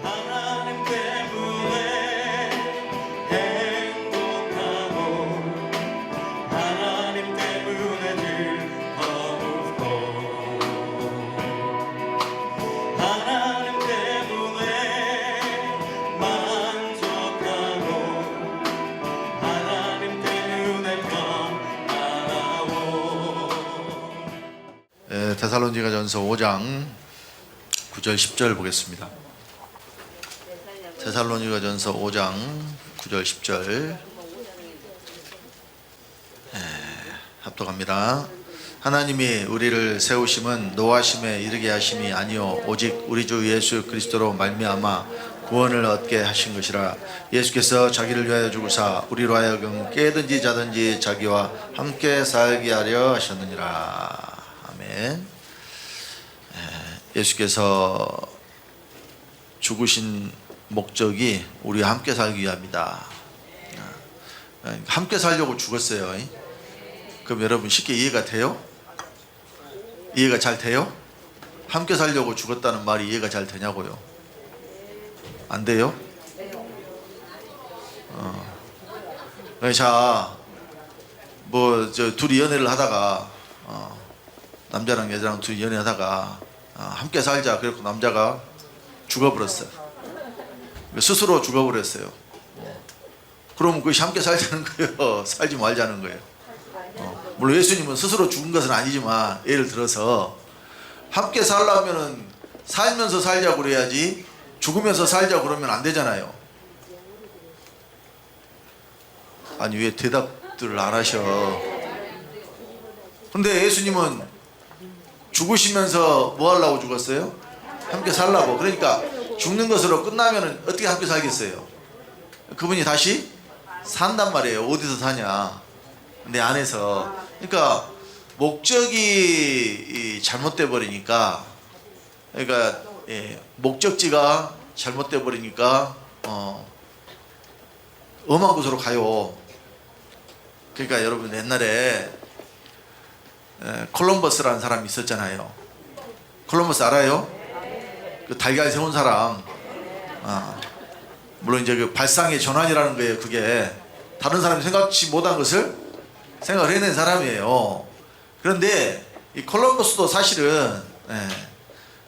하나님 때문에 행복하고 하나님 때문에 즐겁고 하나님 때문에 만족하고 하나님 때문에 평안하고. 데살로니가전서 5장 9절 10절 보겠습니다. 데살로니가전서 5장 9절 10절 합독합니다. 하나님이 우리를 세우심은 노하심에 이르게 하심이 아니요 오직 우리 주 예수 그리스도로 말미암아 구원을 얻게 하신 것이라. 예수께서 자기를 위하여 죽으사 우리로 하여금 깨든지 자든지 자기와 함께 살게 하려 하셨느니라. 아멘. 예수께서 죽으신 목적이 우리와 함께 살기 위함이다. 함께 살려고 죽었어요. 그럼 여러분 쉽게 이해가 돼요? 이해가 잘 돼요? 함께 살려고 죽었다는 말이 이해가 잘 되냐고요? 안 돼요? 자, 둘이 연애를 하다가 남자랑 여자랑 둘이 연애하다가 함께 살자 그래서 남자가 죽어버렸어요. 스스로 죽어버렸어요. 그러면 그것이 함께 살자는 거예요? 살지 말자는 거예요? 물론 예수님은 스스로 죽은 것은 아니지만 예를 들어서 함께 살려면은 살면서 살자고 그래야지 죽으면서 살자고 그러면 안 되잖아요. 아니 왜 대답들을 안 하셔? 근데 예수님은 죽으시면서 뭐 하려고 죽었어요? 함께 살라고. 그러니까 죽는 것으로 끝나면 어떻게 함께 살겠어요? 그분이 다시 산단 말이에요. 어디서 사냐? 내 안에서. 그러니까 목적이 잘못돼 버리니까, 그러니까 목적지가 잘못돼 버리니까 엄한 곳으로 가요. 그러니까 여러분 옛날에 콜럼버스라는 사람이 있었잖아요. 콜럼버스 알아요? 그 달걀 세운 사람. 물론 이제 그 발상의 전환이라는 거예요. 그게 다른 사람이 생각지 못한 것을 생각을 해낸 사람이에요. 그런데 이 콜럼버스도 사실은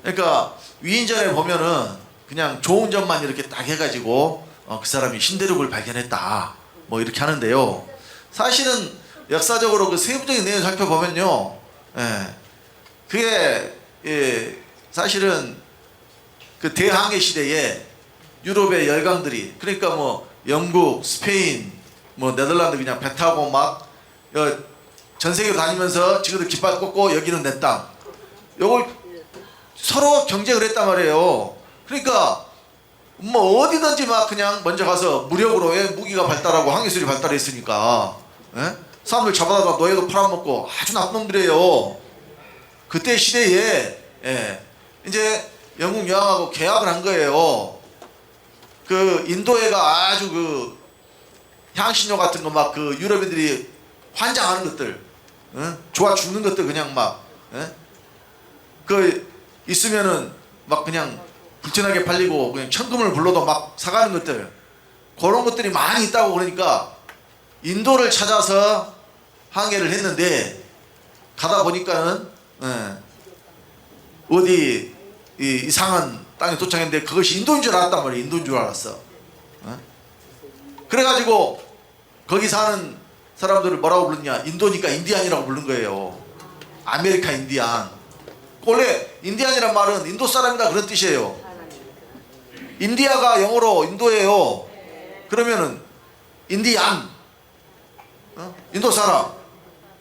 그러니까 위인전에 보면은 그냥 좋은 점만 이렇게 딱 해가지고 그 사람이 신대륙을 발견했다 뭐 이렇게 하는데요. 사실은 역사적으로 그 세부적인 내용을 살펴보면요, 그게 사실은 그 대항해 시대에 유럽의 열강들이, 그러니까 뭐 영국, 스페인, 뭐 네덜란드 그냥 배 타고 막 전 세계 다니면서 지금도 깃발 꽂고 여기는 내 땅, 요걸 서로 경쟁을 했단 말이에요. 그러니까 뭐 어디든지 막 그냥 먼저 가서 무력으로, 왜 무기가 발달하고 항해술이 발달했으니까 사람들 잡아다가 노예도 팔아먹고 아주 나쁜 놈들이에요. 그때 시대에 이제 영국 여왕하고 계약을 한 거예요. 그 인도애가 아주 그 향신료 같은 거 막 그 유럽인들이 환장하는 것들, 좋아 죽는 것들 그냥 막 그 있으면은 막 그냥 불티나게 팔리고 그냥 천금을 불러도 막 사가는 것들, 그런 것들이 많이 있다고. 그러니까 인도를 찾아서 항해를 했는데 가다 보니까는 어디 이상한 땅에 도착했는데 그것이 인도인 줄 알았단 말이에요. 인도인 줄 알았어. 그래가지고 거기 사는 사람들을 뭐라고 불렀냐? 인도니까 인디안이라고 부른 거예요. 아메리카 인디안. 원래 인디안이란 말은 인도 사람이다 그런 뜻이에요. 인디아가 영어로 인도예요. 그러면은 인디안, 인도 사람.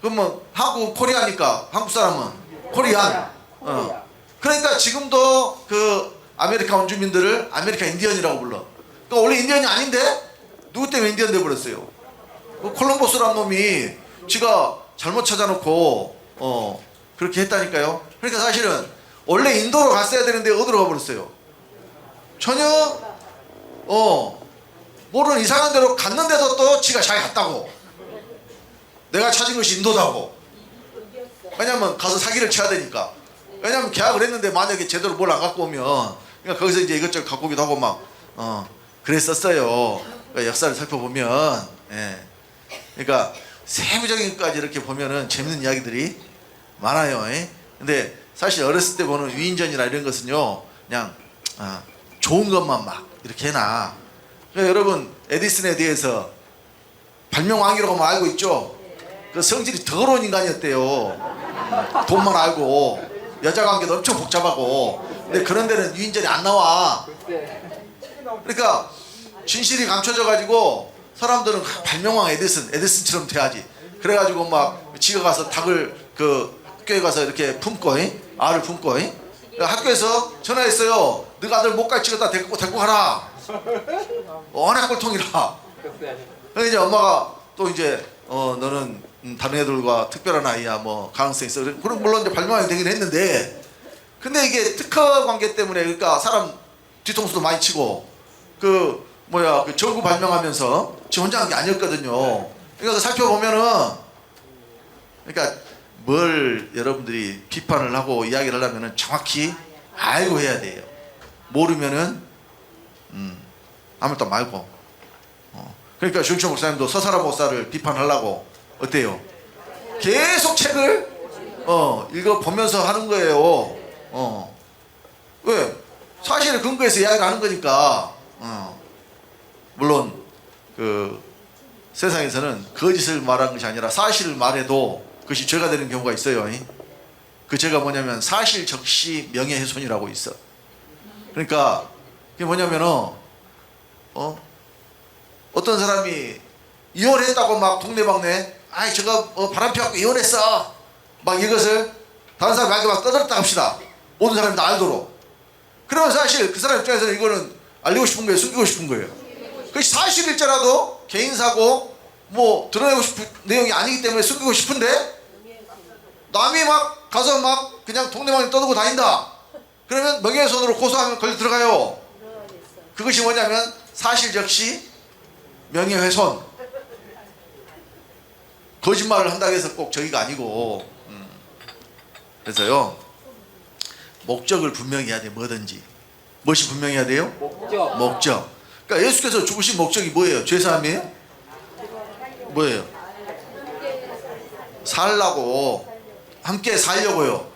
그러면 한국 코리아니까 한국 사람은 코리안. 그러니까 지금도 그 아메리카 원주민들을 아메리카 인디언이라고 불러. 그러니까 원래 인디언이 아닌데 누구 때문에 인디언 돼버렸어요? 그 콜럼버스란 놈이 지가 잘못 찾아놓고 그렇게 했다니까요. 그러니까 사실은 원래 인도로 갔어야 되는데 어디로 가버렸어요? 전혀 모르는 이상한 데로 갔는데도 또 지가 잘 갔다고, 내가 찾은 것이 인도다고. 왜냐면 가서 사기를 쳐야 되니까. 왜냐면 계약을 했는데 만약에 제대로 뭘 안 갖고 오면 그러니까 거기서 이제 이것저것 갖고 오기도 하고 막 그랬었어요. 그러니까 역사를 살펴보면 예. 그러니까 세부적인 것까지 이렇게 보면은 재밌는 이야기들이 많아요. 예? 근데 사실 어렸을 때 보는 위인전이나 이런 것은요 그냥 좋은 것만 막 이렇게 해놔. 그러니까 여러분 에디슨에 대해서 발명왕이라고 뭐 알고 있죠? 그 성질이 더러운 인간이었대요. 돈만 알고 여자 관계도 엄청 복잡하고. 근데 그런 데는 위인전이 안 나와. 그러니까 진실이 감춰져 가지고 사람들은 발명왕 에디슨처럼 돼야지. 그래가지고 막 지가 가서 닭을 그 학교에 가서 이렇게 품고 알을 품고 학교에서 전화했어요. 너가 아들 목까지 찍었다 데리고 가라. 워낙 꼴통이라. 그래서 이제 엄마가 또 이제 너는 다른 애들과 특별한 아이야 뭐 가능성이 있어. 그럼 물론 이제 발명왕이 되긴 했는데 근데 이게 특허 관계 때문에 그러니까 사람 뒤통수도 많이 치고 그 전구 발명하면서 지 혼자 한 게 아니었거든요. 그러니까 살펴보면은 그러니까 뭘 여러분들이 비판을 하고 이야기를 하려면은 정확히 알고 해야 돼요. 모르면은 아무것도 말고. 그러니까 주영철 목사님도 서사라 목사를 비판하려고 어때요? 계속 책을 읽어 보면서 하는 거예요. 왜? 사실을 근거해서 이야기를 하는 거니까. 물론 그 세상에서는 거짓을 말하는 것이 아니라 사실을 말해도 그것이 죄가 되는 경우가 있어요. 그 죄가 뭐냐면 사실 적시 명예훼손이라고 있어. 그러니까 그게 뭐냐면은 어떤 사람이 이혼했다고 막 동네방네 아이 저거 바람 피워갖고 이혼했어 막 이것을 다른 사람에게 막 떠들었다 합시다. 모든 사람이 다 알도록. 그러면 사실 그 사람 입장에서는 이거는 알리고 싶은 거예요, 숨기고 싶은 거예요. 그것이 사실일지라도 개인사고 뭐 드러내고 싶은 내용이 아니기 때문에 숨기고 싶은데 남이 막 가서 막 그냥 동네방네 떠들고 다닌다. 그러면 명예훼손으로 고소하면 걸려 들어가요. 그것이 뭐냐면 사실 적시 명예훼손. 거짓말을 한다고 해서 꼭 저기가 아니고. 그래서요 목적을 분명히 해야 돼. 뭐든지 무엇이 분명해야 돼요? 목적. 그러니까 예수께서 죽으신 목적이 뭐예요? 죄사함이에요? 뭐예요? 살라고, 함께 살려고요.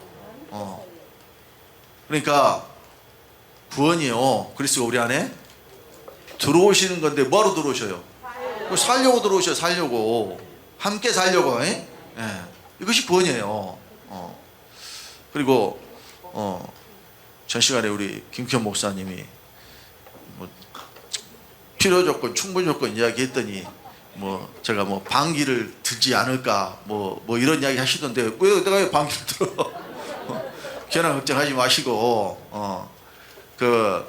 그러니까 구원이요 그리스도가 우리 안에 들어오시는 건데 뭐하러 들어오셔요? 살려고 들어오셔요. 살려고, 함께 살려고. 이것이 구원이에요. 그리고 전 시간에 우리 김현 목사님이 뭐 필요 조건, 충분 조건 이야기했더니 뭐 제가 뭐 방귀를 들지 않을까 뭐 이런 이야기 하시던데 왜 내가 왜 방귀를 들어? 괜한 걱정하지 마시고 그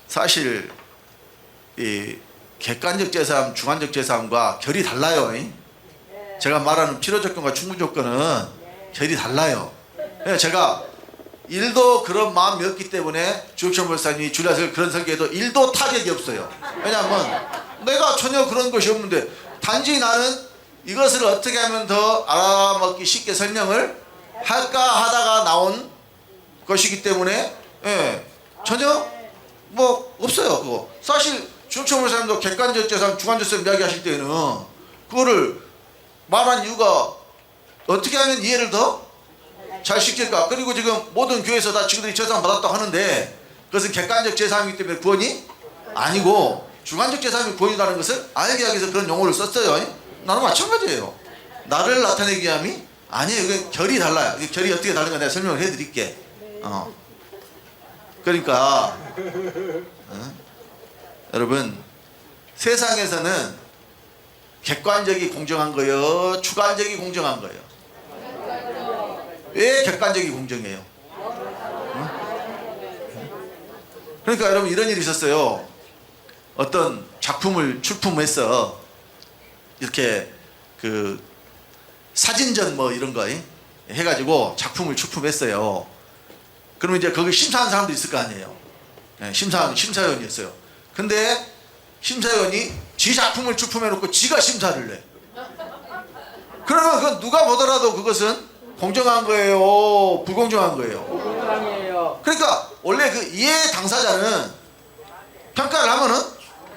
사실 이 객관적 제사함, 주관적 제사함과 결이 달라요. 제가 말하는 필요 조건과 충분 조건은 결이 달라요. 제가 일도 그런 마음이었기 때문에 주혁철 목사님이 줄리아서 그런 설교에도 일도 타격이 없어요. 왜냐하면 내가 전혀 그런 것이 없는데 단지 나는 이것을 어떻게 하면 더 알아먹기 쉽게 설명을 할까 하다가 나온 것이기 때문에 전혀 뭐 없어요. 그거 사실 주혁철 목사님도 객관적 재산, 주관적 재산 이야기하실 때는 그거를 말한 이유가 어떻게 하면 이해를 더 잘 시킬까? 그리고 지금 모든 교회에서 다 지구들이 재산 받았다고 하는데 그것은 객관적 재산이기 때문에 구원이 아니고 주관적 재산이 구원이라는 것을 알게 하기 위해서 그런 용어를 썼어요. 나는 마찬가지예요. 나를 나타내기 위함이 아니에요. 이게 결이 달라요. 이게 결이 어떻게 다른가 내가 설명을 해드릴게. 그러니까 여러분 세상에서는 객관적이 공정한 거예요, 주관적이 공정한 거예요? 왜 객관적이 공정해요? 그러니까 여러분 이런 일이 있었어요. 어떤 작품을 출품해서 이렇게 그 사진전 뭐 이런 거 해가지고 작품을 출품했어요. 그러면 이제 거기 심사하는 사람도 있을 거 아니에요. 심사위원이었어요. 근데 심사위원이 지 작품을 출품해놓고 지가 심사를 해. 그러면 그건 누가 보더라도 그것은 공정한 거예요, 불공정한 거예요? 불공정이에요. 그러니까 원래 그 이해 당사자는 평가를 하면은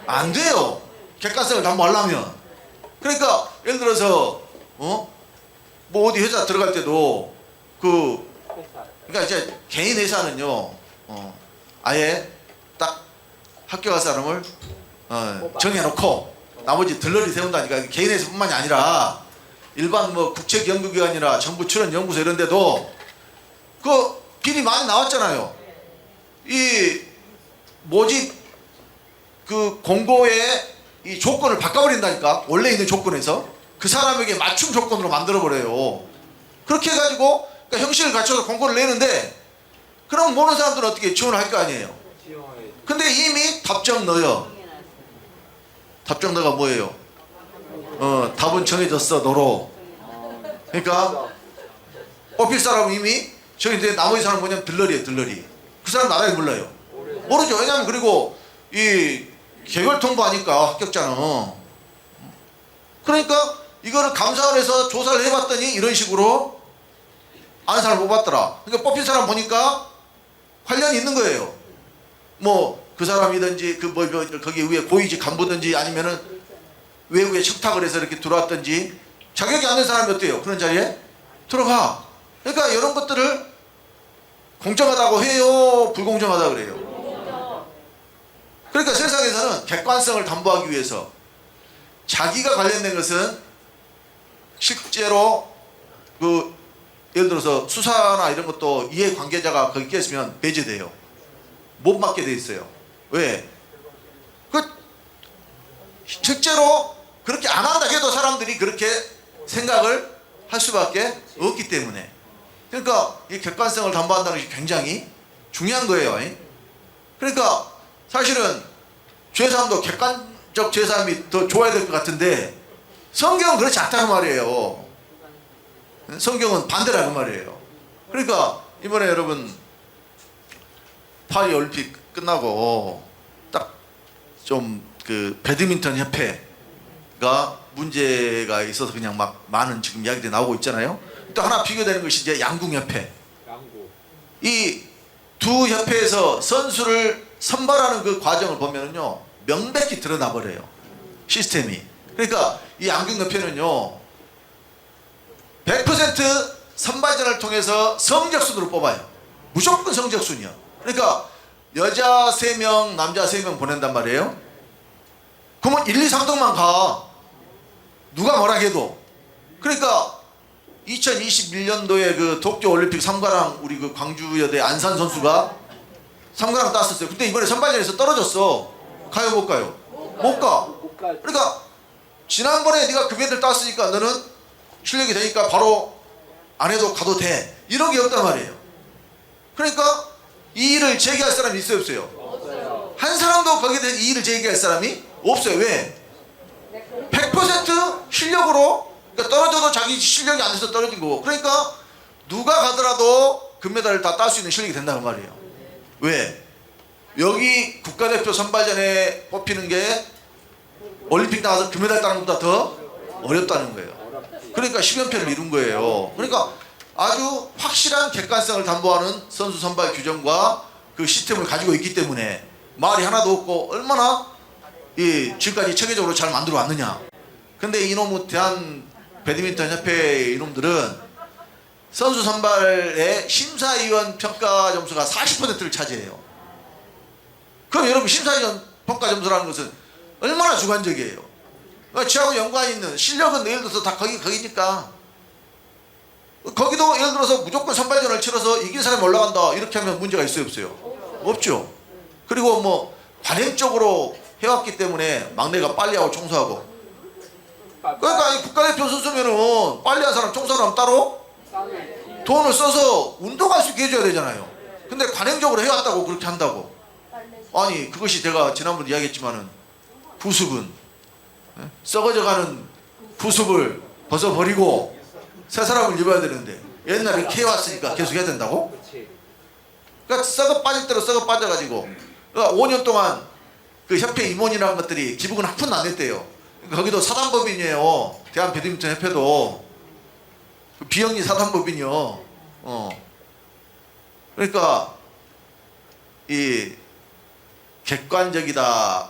안 돼요. 객관성을 담보하려면. 그러니까 예를 들어서 뭐 어디 회사 들어갈 때도 그러니까 이제 개인 회사는요 아예 딱 합격할 사람을 정해놓고 나머지 들러리 세운다니까. 개인 회사뿐만이 아니라 일반 뭐 국책 연구기관이나 정부 출연 연구소 이런 데도 그 비리 많이 나왔잖아요. 이 모집 그 공고의 이 조건을 바꿔버린다니까. 원래 있는 조건에서 그 사람에게 맞춤 조건으로 만들어버려요. 그렇게 해가지고 그러니까 형식을 갖춰서 공고를 내는데 그럼 모르는 사람들은 어떻게 지원을 할 거 아니에요. 근데 이미 답정 넣어요. 답정 넣어가 뭐예요? 답은 정해졌어 너로. 그러니까 뽑힐 사람은 이미 정해졌는데 나머지 사람은 뭐냐면 들러리예요. 들러리. 그 사람 나라에 몰라요. 모르죠. 왜냐면 그리고 이 개별 통보하니까 합격자는. 그러니까 이거를 감사원에서 조사를 해봤더니 이런 식으로 아는 사람을 뽑았더라. 그러니까 뽑힌 사람 보니까 관련이 있는 거예요. 뭐 그 사람이든지 그 뭐 거기 위에 고위직 간부든지 아니면은 외국에 청탁을 해서 이렇게 들어왔든지 자격이 안 된 사람이 어때요? 그런 자리에 들어가. 그러니까 이런 것들을 공정하다고 해요? 불공정하다 그래요? 그러니까 세상에서는 객관성을 담보하기 위해서 자기가 관련된 것은 실제로 그 예를 들어서 수사나 이런 것도 이해관계자가 거기 껴있으면 배제돼요. 못 맡게 돼 있어요. 왜? 그 실제로 그렇게 안 한다 해도 사람들이 그렇게 생각을 할 수밖에 없기 때문에. 그러니까 이 객관성을 담보한다는 것이 굉장히 중요한 거예요. 그러니까 사실은 죄사함도 객관적 죄사함이 더 좋아야 될 것 같은데 성경은 그렇지 않다는 말이에요. 성경은 반대라는 말이에요. 그러니까 이번에 여러분 파리 올림픽 끝나고 딱 좀 그 배드민턴 협회가 문제가 있어서 그냥 막 많은 지금 이야기들이 나오고 있잖아요. 또 하나 비교되는 것이 이제 양궁협회. 이 두 협회에서 선수를 선발하는 그 과정을 보면은요 명백히 드러나 버려요. 시스템이. 그러니까 이 양궁협회는요 100% 선발전을 통해서 성적순으로 뽑아요. 무조건 성적순이요. 그러니까 여자 3명, 남자 3명 보낸단 말이에요. 그러면 1, 2, 3등만 가. 누가 뭐라 해도. 그러니까 2021년도에 그 도쿄올림픽 3관왕 우리 그 광주여대 안산 선수가 3관왕 땄었어요. 근데 이번에 선발전에서 떨어졌어. 가요 못 가요? 못 가. 그러니까 지난번에 네가 금메달 땄으니까 너는 실력이 되니까 바로 안 해도 가도 돼. 이런 게 없단 말이에요. 그러니까 이의를 제기할 사람이 있어요 없어요? 없어요. 한 사람도 거기에 대해서 이의를 제기할 사람이 없어요. 왜? 100% 실력으로. 그러니까 떨어져도 자기 실력이 안 돼서 떨어진 거고. 그러니까 누가 가더라도 금메달을 다 딸 수 있는 실력이 된다는 말이에요. 왜? 여기 국가대표 선발전에 뽑히는 게 올림픽 나가서 금메달 따는 것보다 더 어렵다는 거예요. 그러니까 10연패를 이룬 거예요. 그러니까 아주 확실한 객관성을 담보하는 선수 선발 규정과 그 시스템을 가지고 있기 때문에 말이 하나도 없고 얼마나 이 지금까지 체계적으로 잘 만들어 왔느냐. 근데 이놈의 대한 배드민턴 협회 이놈들은 선수 선발의 심사위원 평가 점수가 40%를 차지해요. 그럼 여러분 심사위원 평가 점수라는 것은 얼마나 주관적이에요. 지하고 연관이 있는 실력은 예를 들어서 다 거기니까 거기도 예를 들어서 무조건 선발전을 치러서 이긴 사람이 올라간다 이렇게 하면 문제가 있어요 없어요? 없죠. 그리고 뭐 관행적으로 해왔기 때문에 막내가 빨리 하고 청소하고. 그러니까 국가대표 선수면은 빨리 한 사람 청소하면 따로 돈을 써서 운동할 수 있게 해줘야 되잖아요. 근데 관행적으로 해왔다고 그렇게 한다고. 아니 그것이 제가 지난번에 이야기했지만은 부습은 썩어져가는 부습을 벗어버리고 새 사람을 입어야 되는데 옛날에 이렇게 해왔으니까 계속 해야 된다고? 그러니까 썩어 빠질 대로 썩어 빠져가지고 그러니까 5년 동안 그 협회 임원이라는 것들이 기부금 한 푼도 안 냈대요. 그러니까 거기도 사단법인이에요. 대한 배드민턴 협회도 비영리 사단법인이요. 그러니까 이 객관적이다는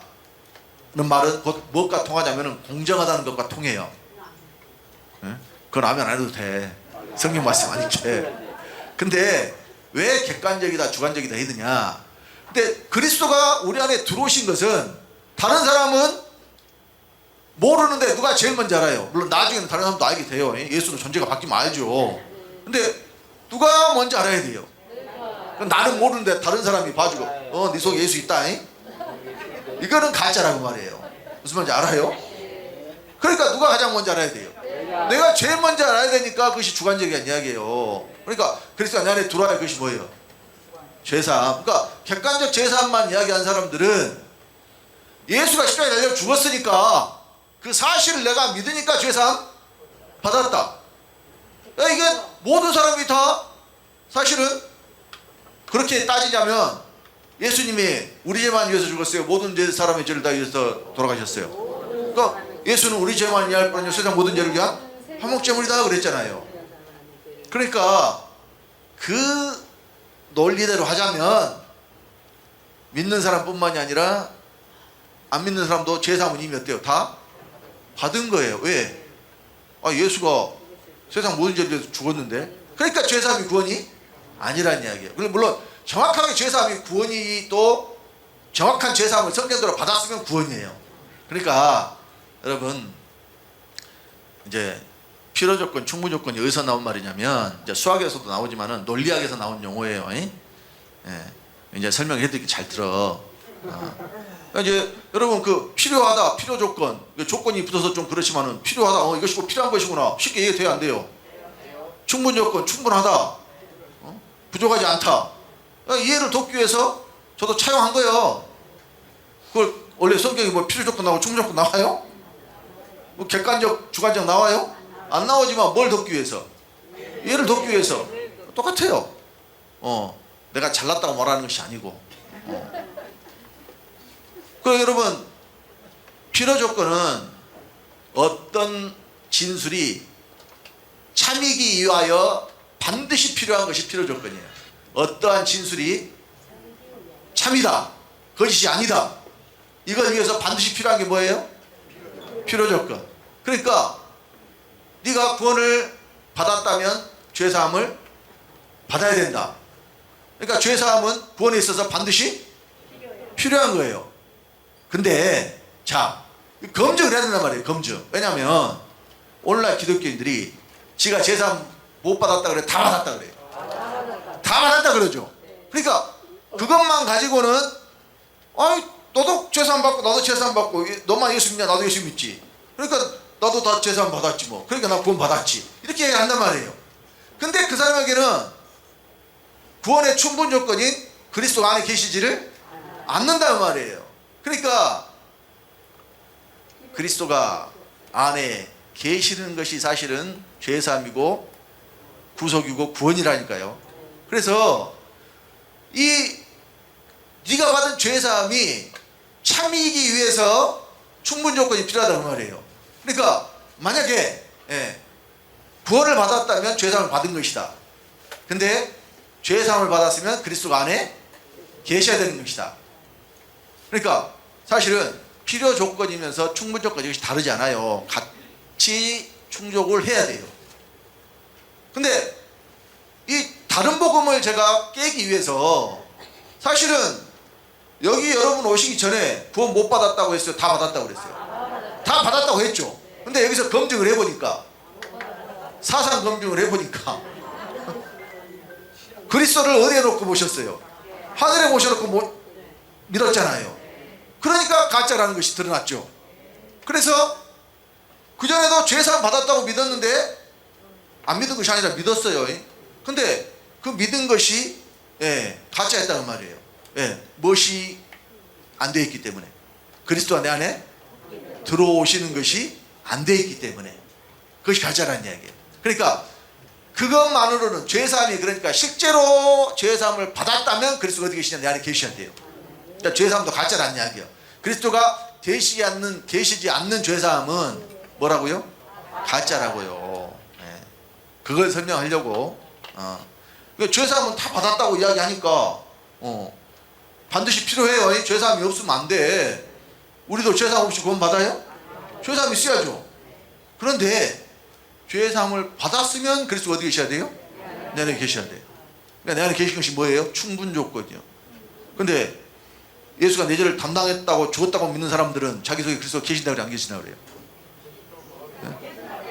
말은 곧 무엇과 통하냐면은 공정하다는 것과 통해요. 예? 그건 하면 안 해도 돼. 성경 말씀 아니지. 근데 왜 객관적이다 주관적이다 했느냐? 근데 그리스도가 우리 안에 들어오신 것은 다른 사람은 모르는데 누가 제일 먼저 알아요? 물론 나중에는 다른 사람도 알게 돼요. 예수는 존재가 바뀌면 알죠. 근데 누가 먼저 알아야 돼요? 나는 모르는데 다른 사람이 봐주고 네 속에 예수 있다. 이거는 가짜라고 말이에요. 무슨 말인지 알아요? 그러니까 누가 가장 먼저 알아야 돼요? 내가 제일 먼저 알아야 되니까 그것이 주관적인 이야기예요. 그러니까 그리스도가 내 안에 들어와야 그것이 뭐예요? 죄사함. 그러니까 객관적 죄사함만 이야기한 사람들은 예수가 십자가에 달려 죽었으니까 그 사실을 내가 믿으니까 죄사함 받았다. 이게 모든 사람이 다 사실은 그렇게 따지자면 예수님이 우리 죄만 위해서 죽었어요. 모든 사람의 죄를 다 위해서 돌아가셨어요. 그러니까 예수는 우리 죄만 위할 뿐 아니라 세상 모든 죄를 위한 화목제물이다 그랬잖아요. 그러니까 그 논리대로 하자면 믿는 사람뿐만이 아니라 안 믿는 사람도 죄사함은 이미 어때요? 다 받은 거예요. 왜? 예수가 세상 모든 죄를 위해서 죽었는데, 그러니까 죄사함이 구원이 아니라는 이야기예요. 물론 정확하게 죄사함이 구원이 또 정확한 죄사함을 성경대로 받았으면 구원이에요. 그러니까 여러분 이제 필요 조건, 충분 조건이 어디서 나온 말이냐면 이제 수학에서도 나오지만은 논리학에서 나온 용어예요. 이제 설명해 드릴게 잘 들어. 이제 여러분 그 필요하다, 필요 조건, 조건이 붙어서 좀 그렇지만은 필요하다, 이것이 꼭 필요한 것이구나 쉽게 이해돼야 안 돼요. 충분 조건, 충분하다, 부족하지 않다. 이해를 돕기 위해서 저도 차용한 거예요. 그걸 원래 성경에 뭐 필요 조건 나오고 충분 조건 나와요? 뭐 객관적, 주관적 나와요? 안 나오지만 뭘 돕기 위해서? 이해를 돕기 위해서. 똑같아요. 내가 잘났다고 말하는 것이 아니고. 그럼 여러분 필요 조건은 어떤 진술이 참이기 위하여 반드시 필요한 것이 필요 조건이에요. 어떠한 진술이 참이다, 거짓이 아니다, 이걸 위해서 반드시 필요한 게 뭐예요? 필요 조건. 그러니까 네가 구원을 받았다면 죄사함을 받아야 된다. 그러니까 죄사함은 구원에 있어서 반드시 필요한 거예요. 근데 자, 검증을 해야 된단 말이에요. 검증. 왜냐하면 오늘날 기독교인들이 지가 죄사함 못 받았다 그래, 다 받았다 그래요. 다 받았다 그러죠. 그러니까 그것만 가지고는 너도 죄사함 받고 나도 죄사함 받고, 너만 예수 믿냐 나도 예수 믿지, 그러니까 나도 다 죄사함 받았지 뭐, 그러니까 나 구원 받았지, 이렇게 얘기한단 말이에요. 근데 그 사람에게는 구원의 충분 조건인 그리스도 안에 계시지를 않는단 말이에요. 그러니까 그리스도가 안에 계시는 것이 사실은 죄사함이고 구속이고 구원이라니까요. 그래서 네가 받은 죄사함이 참이기 위해서 충분 조건이 필요하다는 말이에요. 그러니까 만약에 구원을 받았다면 죄사함을 받은 것이다. 근데 죄사함을 받았으면 그리스도 안에 계셔야 되는 것이다. 그러니까 사실은 필요 조건이면서 충분 조건이 이것이 다르지 않아요. 같이 충족을 해야 돼요. 근데 이 다른 복음을 제가 깨기 위해서 사실은 여기 여러분 오시기 전에 구원 못 받았다고 했어요? 다 받았다고 그랬어요? 다 받았다고 했죠. 근데 여기서 검증을 해보니까, 사상 검증을 해보니까 그리스도를 어디에 놓고 모셨어요? 하늘에 모셔놓고 믿었잖아요. 그러니까 가짜라는 것이 드러났죠. 그래서 그전에도 죄사함 받았다고 믿었는데 안 믿은 것이 아니라 믿었어요. 근데 그 믿은 것이 가짜였다는 말이에요. 무엇이 안 돼 있기 때문에, 그리스도가 내 안에 들어오시는 것이 안 돼 있기 때문에 그것이 가짜라는 이야기예요. 그러니까 그것만으로는 죄사함이, 그러니까 실제로 죄사함을 받았다면 그리스도가 어디 계시냐, 내 안에 계셔야 돼요. 그러니까 죄사함도 가짜라는 이야기예요. 그리스도가 계시지 않는 죄사함은 뭐라고요? 가짜라고요. 그걸 설명하려고. 그러니까 죄사함은 다 받았다고 이야기하니까 반드시 필요해요. 죄사함이 없으면 안 돼. 우리도 죄사함 없이 구원 받아요? 죄사함이 있어야죠. 그런데 죄사함을 받았으면 그리스도 어디 계셔야 돼요? 내 안에 계셔야 돼요. 그러니까 내 안에 계신 것이 뭐예요? 충분 조건이요. 근데 예수가 내 죄를 담당했다고 죽었다고 믿는 사람들은 자기 속에 그리스도 계신다고 그래, 안 계신다고 그래요?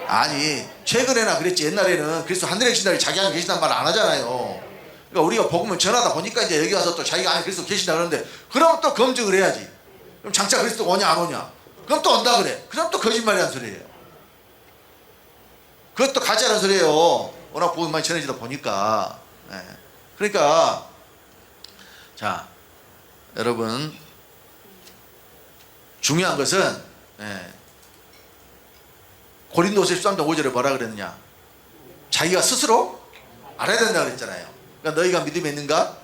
아니, 최근에나 그랬지. 옛날에는 그리스도 하늘에 계신다고 자기 안에 계신다는 말 안 하잖아요. 그러니까 우리가 복음을 전하다 보니까 이제 여기 와서 또 자기가 안에 그리스도 계신다 그러는데, 그럼 또 검증을 해야지. 그럼 장차 그리스도가 오냐 안 오냐? 그럼 또 온다 그래. 그럼 또 거짓말이라는 소리예요. 그것도 가짜라는 소리예요. 워낙 복음이 많이 전해지다 보니까. 네. 그러니까 자, 여러분, 중요한 것은 고린도서 13장 5절에 뭐라 그랬느냐? 자기가 스스로 알아야 된다 그랬잖아요. 그러니까 너희가 믿음이 있는가?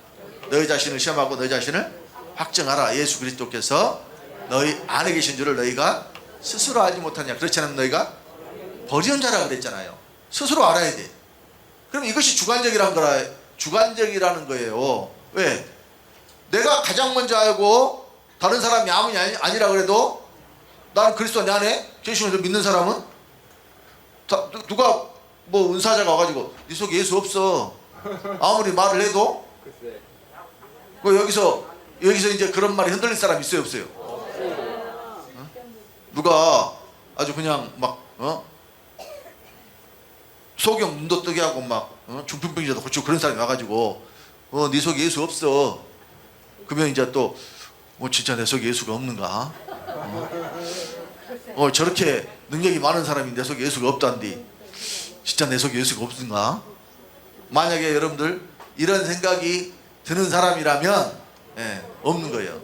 너희 자신을 시험하고 너희 자신을 확증하라. 예수 그리스도께서 너희 안에 계신 줄을 너희가 스스로 알지 못하냐? 그렇지 않으면 너희가 버리는 자라 그랬잖아요. 스스로 알아야 돼. 그럼 이것이 주관적이라는 거예요. 왜? 내가 가장 먼저 알고 다른 사람이 아무리 아니라 그래도 나는 그리스도 내 안에 계시면서 믿는 사람은 누가 뭐 은사자가 와가지고 네 속에 예수 없어 아무리 말을 해도 여기서 이제 그런 말이 흔들릴 사람 있어요 없어요? 누가 아주 그냥 막 소경 눈도 뜨게 하고 막 중풍병자도 고치고 그런 사람이 와가지고 네 속에 예수 없어. 그러면 이제 또 진짜 내 속에 예수가 없는가? 저렇게 능력이 많은 사람이 내 속에 예수가 없다는데 진짜 내 속에 예수가 없는가? 만약에 여러분들 이런 생각이 드는 사람이라면 없는 거예요.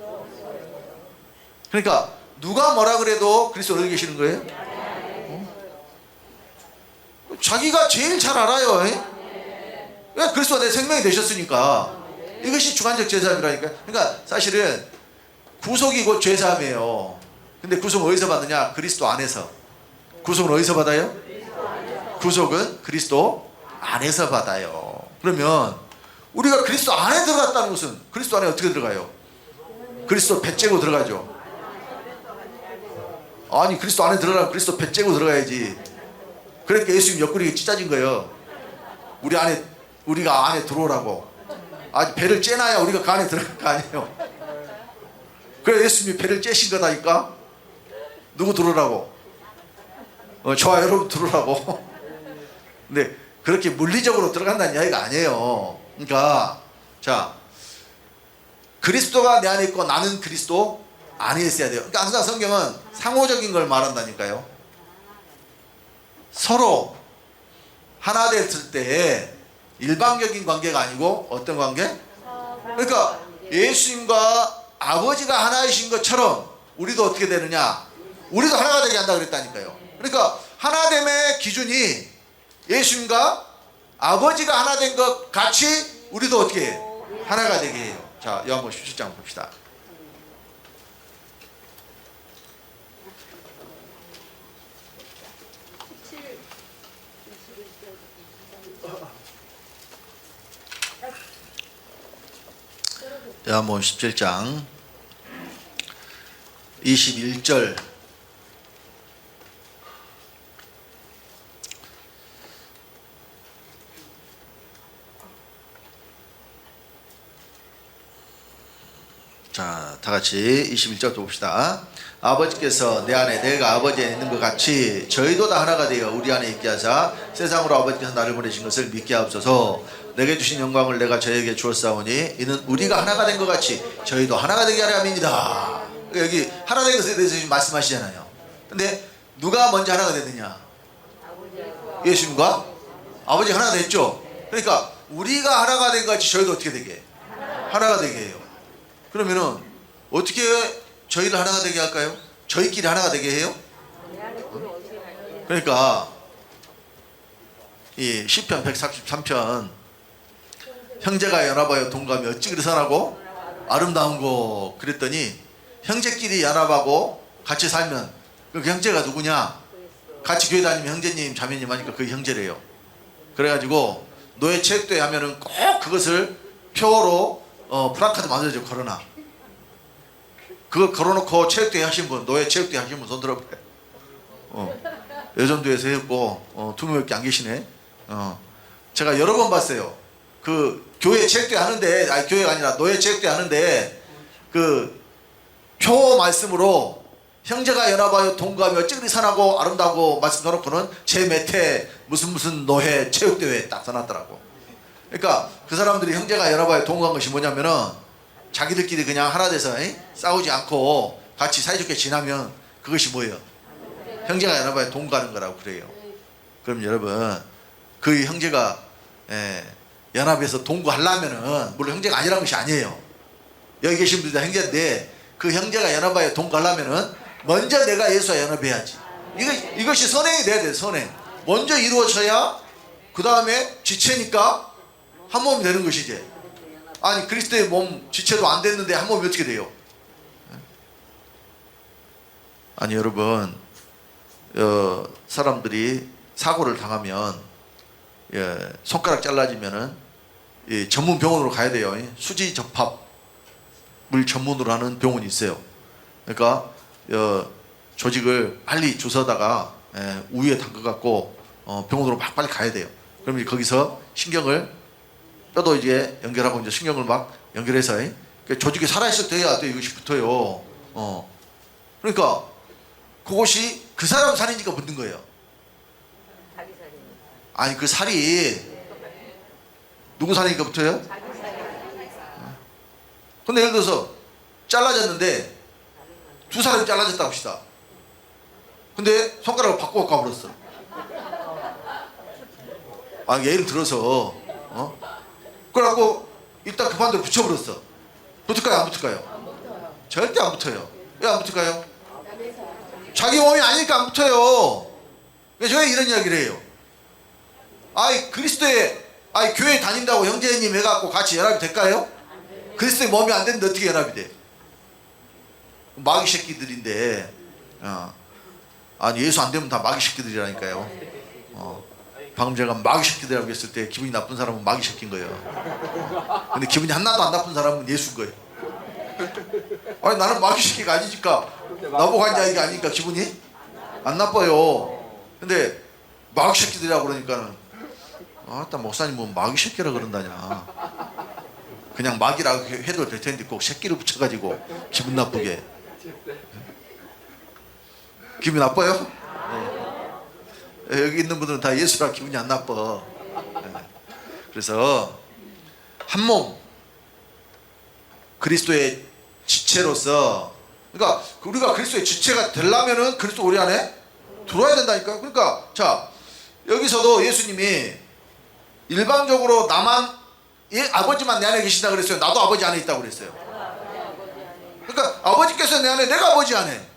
그러니까 누가 뭐라 그래도 그리스도 어디 계시는 거예요? 자기가 제일 잘 알아요. 왜? 그리스도가 내 생명이 되셨으니까. 이것이 주관적 죄사함이라니까. 그러니까 사실은 구속이 곧 죄사함이에요. 근데 구속은 어디서 받느냐? 그리스도 안에서. 구속은 어디서 받아요? 구속은 그리스도 안에서 받아요. 그러면 우리가 그리스도 안에 들어갔다는 것은 그리스도 안에 어떻게 들어가요? 그리스도 배 째고 들어가죠. 아니, 그리스도 안에 들어가면 그리스도 배 째고 들어가야지. 그러니까 예수님 옆구리가 찢어진 거예요. 우리가 안에 들어오라고. 아니, 배를 째놔야 우리가 그 안에 들어갈 거 아니에요. 그래, 예수님이 배를 째신 거다니까. 누구 들어오라고? 저와 여러분 들어오라고. 근데 그렇게 물리적으로 들어간다는 이야기가 아니에요. 그러니까 자, 그리스도가 내 안에 있고 나는 그리스도 안에 있어야 돼요. 그러니까 항상 성경은 상호적인 걸 말한다니까요. 서로 하나 됐을 때 일방적인 관계가 아니고 어떤 관계? 그러니까 예수님과 아버지가 하나이신 것처럼 우리도 어떻게 되느냐? 우리도 하나가 되게 한다 그랬다니까요. 그러니까 하나됨의 기준이 예수님과 아버지가 하나 된 것 같이 우리도 어떻게 해요? 하나가 되게 해요. 자, 요한복음 17장 봅시다. 요한복음 17장 21절 자, 다같이 21절부터 봅시다. 아버지께서 내 안에 내가 아버지에 있는 것 같이 저희도 다 하나가 되어 우리 안에 있게 하사 세상으로 아버지께서 나를 보내신 것을 믿게 하옵소서. 내게 주신 영광을 내가 저에게 주었사오니 이는 우리가 하나가 된 것 같이 저희도 하나가 되게 하려 함이니이다. 여기 하나 된 것에 대해서 지금 말씀하시잖아요. 근데 누가 먼저 하나가 됐느냐? 예수님과 아버지가 하나가 됐죠. 그러니까 우리가 하나가 된 것 같이 저희도 어떻게 되게 해? 하나가 되게 해요. 그러면은 어떻게 저희를 하나가 되게 할까요? 저희끼리 하나가 되게 해요? 그러니까 이 시편 143편 형제가 연합하여 동감이 어찌 그리 선하고 아름다운 거 그랬더니 형제끼리 연합하고 같이 살면 그 형제가 누구냐? 같이 교회 다니면 형제님 자매님 하니까 그게 형제래요. 그래가지고 노예 체육대회 하면은 꼭 그것을 표로 플래카드 만들어줘 걸어놔. 그거 걸어놓고 체육대회 하신 분, 노예 체육대회 하신 분 손 들어봐요. 여전도에서 했고 2명밖에 안 계시네. 제가 여러 번 봤어요. 그 교회 체육대회 하는데, 아니 교회가 아니라 노예 체육대회 하는데 그 표 말씀으로 형제가 연합하여 동거하며 어찌 선하고 아름다고 말씀 써놓고는 제 매태 무슨 노예 체육대회 딱 써놨더라고. 그러니까 그 사람들이 형제가 연합하여 동거한 것이 뭐냐면은 자기들끼리 그냥 하나 돼서 싸우지 않고 같이 사이좋게 지나면 그것이 뭐예요? 형제가 연합하여 동거하는 거라고 그래요. 그럼 여러분 그 형제가 연합해서 동거하려면은 물론 형제가 아니라는 것이 아니에요. 여기 계신 분들 다 형제인데 그 형제가 연합하여 동거하려면은 먼저 내가 예수와 연합해야지. 이것이 선행이 돼야 돼. 선행. 먼저 이루어져야 그 다음에 지체니까 한 몸이 되는 것이지. 아니 그리스도의 몸 지체도 안 됐는데 한 몸이 어떻게 돼요? 아니 여러분 사람들이 사고를 당하면 손가락 잘라지면은 전문 병원으로 가야 돼요. 수지 접합을 전문으로 하는 병원이 있어요. 그러니까 조직을 빨리 주워다가 우유에 담가갖고 병원으로 막 빨리 가야 돼요. 그러면 거기서 신경을 뼈도 이제 연결하고 이제 신경을 막 연결해서 조직이 살아있을 때야 또 이것이 붙어요. 그러니까 그것이 그 사람 살이니까 붙는 거예요. 아니 그 살이 누구 살이니까 붙어요? 근데 예를 들어서 잘라졌는데 두 사람이 잘라졌다고 합시다. 근데 손가락을 바꾸고 가버렸어. 아 예를 들어서 그래갖고 일단 급한 대로 붙여버렸어. 붙을까요 안 붙을까요? 안 붙어요. 절대 안 붙어요. 왜 안 붙을까요? 자기 몸이 아니니까 안 붙어요. 그래서 왜 이런 이야기를 해요? 아이 그리스도의 교회 다닌다고 형제님 해갖고 같이 연합이 될까요? 그리스도의 몸이 안 되는데 어떻게 연합이 돼? 마귀 새끼들인데 아니 예수 안 되면 다 마귀 새끼들이라니까요. 방금 제가 마귀 새끼들이라고 했을 때 기분이 나쁜 사람은 마귀 새끼인 거예요. 근데 기분이 하나도 안 나쁜 사람은 예수인 거예요. 아니 나는 마귀 새끼가 아니니까 나보고 한 이야기가 아니니까 기분이 안 나빠요. 근데 마귀 새끼들이라고 그러니까는 아따 목사님 뭐 마귀 새끼라 그런다냐. 그냥 마귀라고 해도 될 텐데 꼭 새끼를 붙여가지고 기분 나쁘게. 기분 나빠요? 여기 있는 분들은 다 예수라 기분이 안 나빠. 그래서 한 몸 그리스도의 지체로서, 그러니까 우리가 그리스도의 지체가 되려면은 그리스도 우리 안에 들어와야 된다니까. 그러니까 자 여기서도 예수님이 일방적으로 나만 아버지만 내 안에 계신다 그랬어요. 나도 아버지 안에 있다고 그랬어요. 그러니까 아버지께서 내 안에, 내가 아버지 안에.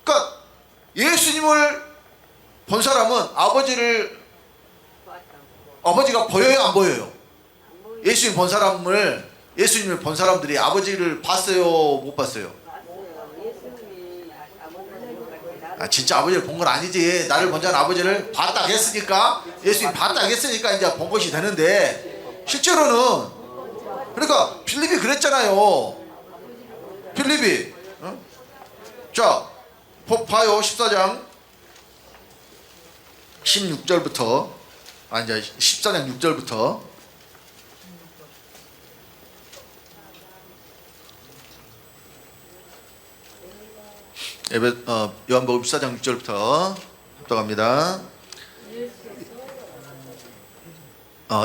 그러니까 예수님을 본 사람은 아버지가 보여요 안 보여요? 예수님을 본 사람들이 아버지를 봤어요 못 봤어요? 진짜 아버지를 본 건 아니지. 나를 본 자는 아버지를 봤다 했으니까, 예수님이 봤다 했으니까 이제 본 것이 되는데, 실제로는 그러니까 빌립이 그랬잖아요. 빌립이 자 봐요. 14장 16절부터 이제 14장 6절부터 요한복음 14장 6절부터 합독합니다.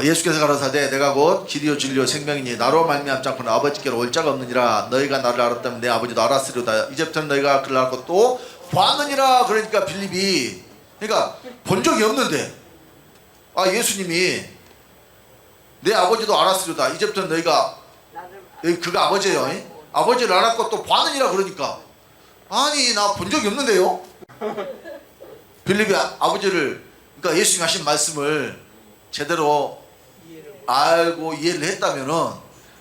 예수께서 가라사대 내가 곧 길이요 진리요 생명이니 나로 말미암지 않고는 아버지께로 올 자가 없느니라. 너희가 나를 알았다면 내 아버지도 알았으리로다. 이제부터는 너희가 그를 알고 또 보았느니라. 그러니까 빌립이, 그러니까 본 적이 없는데 예수님이 내 아버지도 알았으리로다. 이제부터는 너희가, 그가 아버지예요. 아버지를 알았고 또 보았느니라. 그러니까 아니 나 본 적이 없는데요. 빌립이 아버지를, 그러니까 예수님이 하신 말씀을 제대로 알고 이해를 했다면은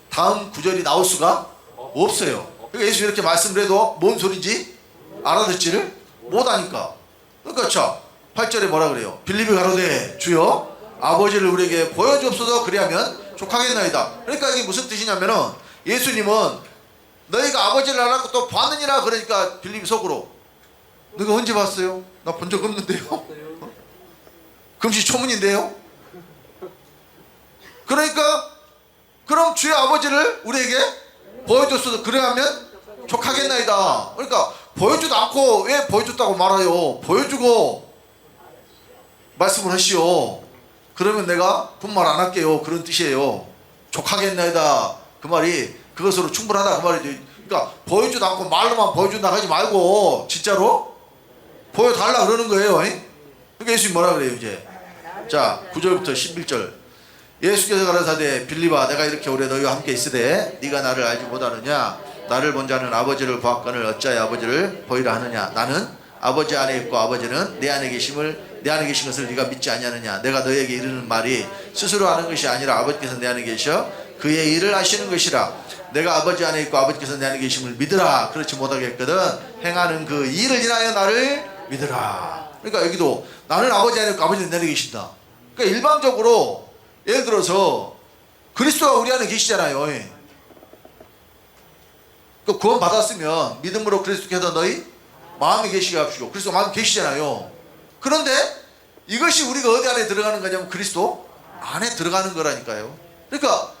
다음 구절이 나올 수가 없어요. 그러니까 예수님이 이렇게 말씀을 해도 뭔 소리인지 알아듣지를 못하니까. 그러니까 자 8절에 뭐라 그래요? 빌립이 가로되 주여 아버지를 우리에게 보여주옵소서. 그리하면 족하겠나이다. 그러니까 이게 무슨 뜻이냐면은 예수님은 너희가 아버지를 알았고 또 봤느니라. 그러니까 빌립이 속으로 너가 언제 봤어요? 나 본 적 없는데요. 금시초문인데요. 그러니까 그럼 주의 아버지를 우리에게 보여줬어도 그래야면 족하겠나이다. 그러니까 보여주도 않고 왜 보여줬다고 말아요? 보여주고 말씀을 하시오. 그러면 내가 분말 안 할게요. 그런 뜻이에요. 족하겠나이다. 그 말이 그것으로 충분하다 그 말이죠. 그러니까 보여주도 않고 말로만 보여준다 하지 말고 진짜로 보여달라 그러는 거예요. 그러니까 예수님 뭐라 그래요 이제. 자 9절부터 11절. 예수께서 가라사대 빌립아 내가 이렇게 오래 너희와 함께 있으되 네가 나를 알지 못하느냐. 나를 본 자는 아버지를 보았거늘 어찌하여 아버지를 보이라 하느냐. 나는 아버지 안에 있고 아버지는 내 안에 계신 것을 네가 믿지 아니하느냐. 내가 너희에게 이르는 말이 스스로 하는 것이 아니라 아버지께서 내 안에 계셔 그의 일을 하시는 것이라. 내가 아버지 안에 있고 아버지께서 내 안에 계심을 믿으라. 그렇지 못하겠거든 행하는 그 일을 인하여 나를 믿으라. 그러니까 여기도 나는 아버지 안에 있고 아버지는 내 안에 계신다. 그러니까 일방적으로 예를 들어서 그리스도가 우리 안에 계시잖아요. 구원 받았으면 믿음으로 그리스도께서 너희 마음에 계시게 합시고 그리스도 마음에 계시잖아요. 그런데 이것이 우리가 어디 안에 들어가는 거냐면 그리스도 안에 들어가는 거라니까요. 그러니까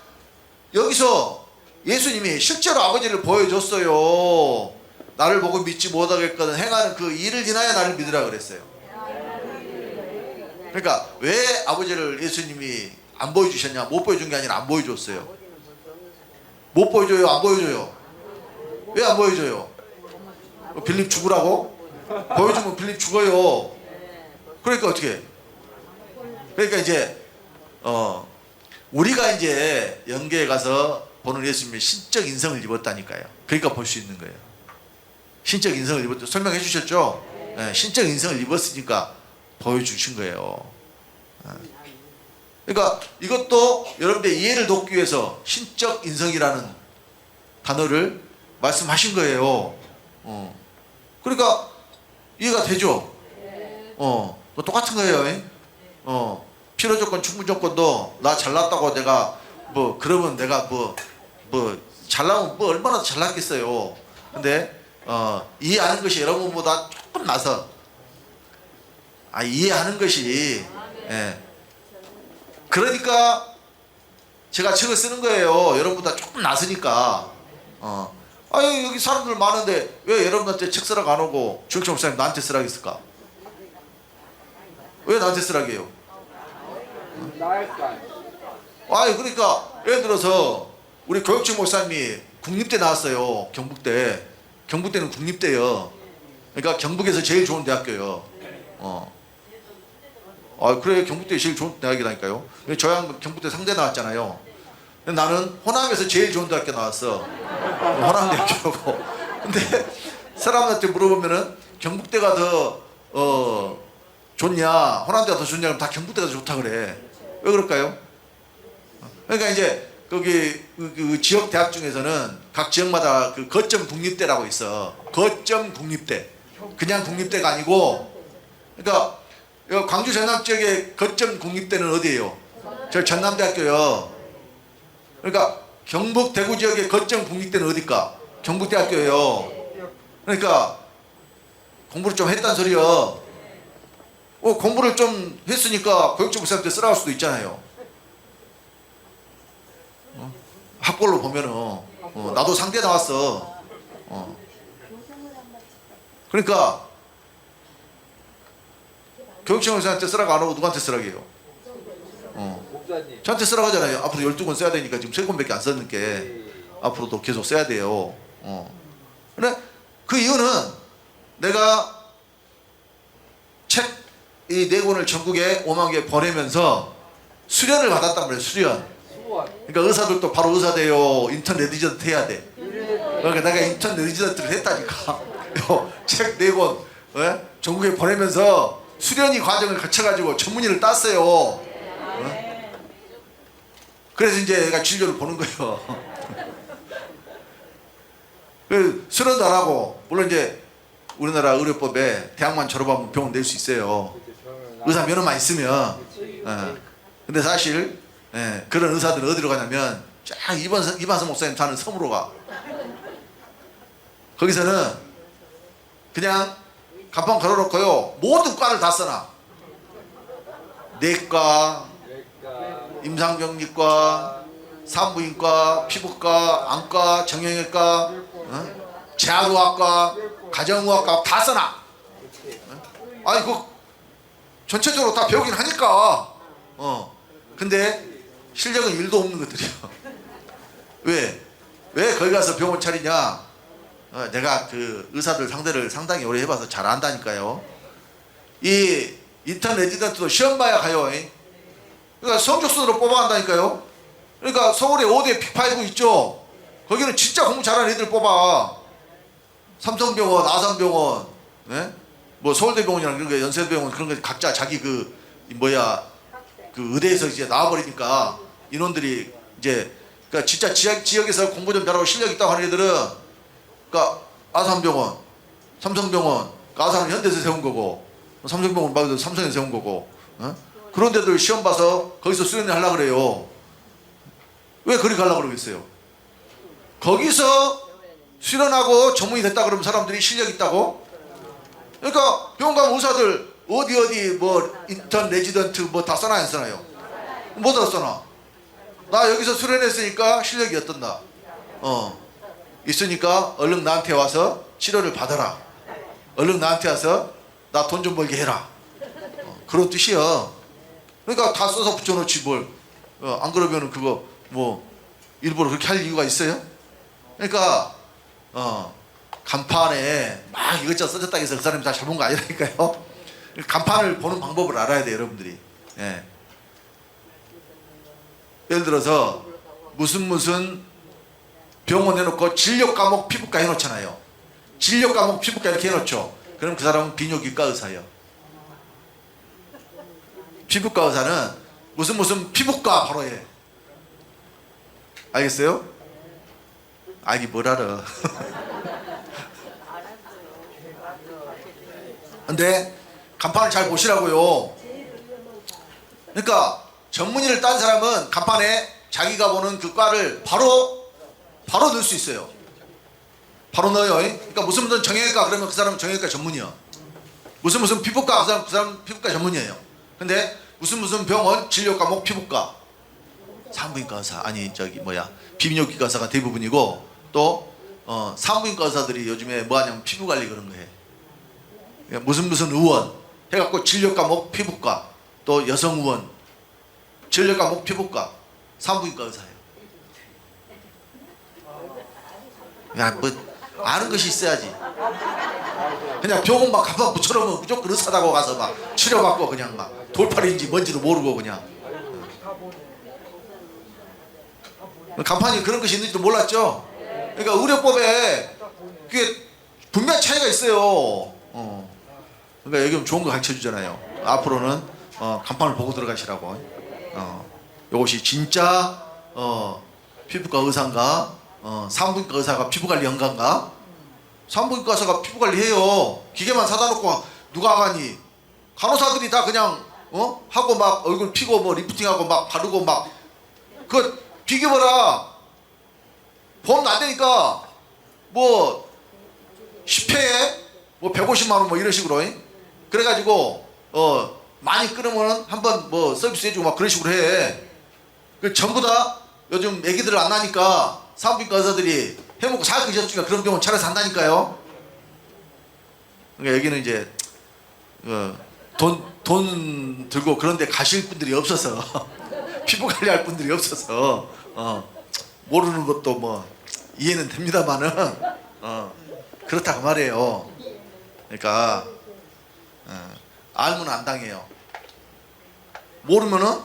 여기서 예수님이 실제로 아버지를 보여줬어요. 나를 보고 믿지 못하겠거든 행하는 그 일을 인하여 나를 믿으라 그랬어요. 그러니까 왜 아버지를 예수님이 안 보여주셨냐. 못 보여준 게 아니라 안 보여줬어요. 못 보여줘요 안 보여줘요? 왜 안 보여줘요? 빌립 죽으라고? 보여주면 빌립 죽어요. 그러니까 어떻게? 그러니까 이제 우리가 이제 영계에 가서 보는 예수님이 신적 인성을 입었다니까요. 그러니까 볼 수 있는 거예요. 신적 인성을 입었죠. 설명해 주셨죠? 네, 신적 인성을 입었으니까 보여주신 거예요. 그러니까 이것도 여러분들 이해를 돕기 위해서 신적 인성이라는 단어를 말씀하신 거예요. 그러니까 이해가 되죠? 똑같은 거예요. 필요 조건, 충분 조건도 나 잘났다고 내가 그러면 내가 잘나면 얼마나 잘났겠어요. 근데 이해하는 것이 여러분보다 조금 나서 이해하는 것이 그러니까 제가 책을 쓰는 거예요. 여러분보다 조금 나서니까. 여기 사람들 많은데 왜 여러분한테 책 쓰라고 안 오고 주영철 목사님 나한테 쓰라고 했을까? 왜 나한테 쓰라고 해요? 그러니까 예를 들어서 우리 교육청 목사님이 국립대 나왔어요. 경북대는 국립대요. 그러니까 경북에서 제일 좋은 대학교요. 그래 경북대 제일 좋은 대학이라니까요. 저희 경북대 상대 나왔잖아요. 나는 호남에서 제일 좋은 대학교 나왔어. 호남대학교고. 근데 사람한테 물어보면은 경북대가 더 좋냐 호남대가 더 좋냐 그러면 다 경북대가 더 좋다 그래. 왜 그럴까요? 그러니까 이제 거기 그 지역 대학 중에서는 각 지역마다 그 거점 국립대라고 있어. 거점 국립대. 그냥 국립대가 아니고. 그러니까 광주 전남 지역의 거점 국립대는 어디예요? 저 전남대학교요. 그러니까 경북 대구 지역의 거점 국립대는 어딜까? 경북대학교예요. 그러니까 공부를 좀 했단 소리요. 공부를 좀 했으니까 교육청 목사님한테 쓰라고 할 수도 있잖아요. 학벌로 보면은 나도 상대 나왔어. 그러니까 교육청 목사님한테 쓰라고 안 하고 누구한테 쓰라고 해요? 저한테 쓰라고 하잖아요. 앞으로 12권 써야 되니까 지금 3권밖에 안 썼는 게 앞으로도 계속 써야 돼요. 근데 그 이유는 내가 책 이 4권을 전국에 5만 개 보내면서 수련을 받았단 말이에요. 수련. 그러니까 의사들도 바로 의사 돼요. 인턴 레지던트 해야 돼. 그러니까 내가 인턴 레지던트를 했다니까. 책 4권 전국에 보내면서 수련이 과정을 거쳐가지고 전문의를 땄어요. 그래서 이제 내가 진료를 보는 거예요. 수련도 안 하고 물론 이제 우리나라 의료법에 대학만 졸업하면 병원 낼 수 있어요. 의사 면허만 있으면. 근데 사실 그런 의사들은 어디로 가냐면 쫙 이반서 목사님 사는 섬으로 가. 거기서는 그냥 간판 걸어놓고요 모든 과를 다 써놔. 내과, 임상병리과, 산부인과, 피부과, 안과, 정형외과, 재활의학과, 가정의학과 다 써놔. 아니 그 전체적으로 다 배우긴 하니까. 근데 실력은 1도 없는 것들이요. 왜 거기 가서 병원 차리냐? 내가 그 의사들 상대를 상당히 오래 해봐서 잘 안다니까요. 이 인턴 레지던트도 시험 봐야 가요. 그러니까 성적순으로 뽑아간다니까요. 그러니까 서울에 5대 픽5 있죠. 거기는 진짜 공부 잘하는 애들 뽑아. 삼성병원, 아산병원, 예? 뭐 서울대병원이랑 그런 거, 연세대병원 그런 거 각자 자기 그 의대에서 이제 나와버리니까 인원들이 이제 그러니까 진짜 지역에서 공부 좀 잘하고 실력 있다고 하는 애들은 그러니까 아산병원, 삼성병원, 아산은 현대에서 세운 거고 삼성병원 말고도 삼성에서 세운 거고 그런 데들 시험 봐서 거기서 수련을 하려고 그래요. 왜 거기 가려고 그러겠어요? 거기서 수련하고 전문이 됐다 그러면 사람들이 실력 있다고? 그러니까 병원 가면 의사들 어디 뭐 인턴 레지던트 뭐 다 써놔 안 써놔요? 뭐 다 써놔? 나 여기서 수련했으니까 실력이 어떤다? 있으니까 얼른 나한테 와서 치료를 받아라. 얼른 나한테 와서 나 돈 좀 벌게 해라. 그런 뜻이야. 그러니까 다 써서 붙여놓지 뭘. 안 그러면은 그거 뭐 일부러 그렇게 할 이유가 있어요? 그러니까 간판에 막 이것저것 써졌다 해서 그 사람이 다 잘본 거 아니라니까요. 간판을 보는 방법을 알아야 돼요, 여러분들이. 예. 예를 들어서 무슨 병원 해놓고 진료 과목 피부과 해놓잖아요. 진료 과목 피부과 이렇게 해놓죠. 그럼 그 사람은 비뇨기과 의사예요. 피부과 의사는 무슨 피부과 바로 해. 알겠어요? 아니 뭘 알아. 근데 간판을 잘 보시라고요. 그러니까 전문의를 딴 사람은 간판에 자기가 보는 그 과를 바로 넣을 수 있어요. 바로 넣어요. 그러니까 무슨 정형외과 그러면 그 사람은 정형외과 전문이야. 무슨 피부과 그 사람 피부과 전문이에요. 근데 무슨 병원 진료 과목 피부과, 산부인과 의사 아니 비뇨기과 의사가 대부분이고 또 산부인과 의사들이 요즘에 뭐 하냐면 피부 관리 그런 거 해. 무슨 의원 해갖고 진료 과목 피부과 또 여성 의원 진료 과목 피부과 산부인과 의사예요. 야 뭐 아는 것이 있어야지. 그냥 병원 막 간판 붙여놓으면 무조건 의사다고 가서 막 치료받고 그냥 막 돌팔인지 뭔지도 모르고 그냥. 간판이 그런 것이 있는지도 몰랐죠. 그러니까 의료법에 그게 분명히 차이가 있어요. 그러니까 여기 좋은 거 가르쳐 주잖아요. 앞으로는 간판을 보고 들어가시라고. 이것이 진짜 피부과 의사인가? 산부인과 의사가 피부관리 연가인가? 산부인과 의사가 피부관리 해요. 기계만 사다 놓고 누가 가니? 간호사들이 다 그냥 하고 막 얼굴 피고 뭐 리프팅하고 막 바르고 막 그 비교봐라. 보험도 안 되니까 뭐 10회에 뭐 150만 원 뭐 이런 식으로 그래가지고 많이 끊으면 한번 뭐 서비스 해주고 막 그런 식으로 해. 그 전부 다 요즘 애기들 안 나니까 산부인과 의사들이 해먹고 잘 드셨으니까 그런 병원 차려서 한다니까요. 그러니까 여기는 이제 돈 들고 그런데 가실 분들이 없어서 피부 관리할 분들이 없어서 모르는 것도 뭐 이해는 됩니다만은 그렇다고 말이에요. 그러니까 알면 안 당해요. 모르면은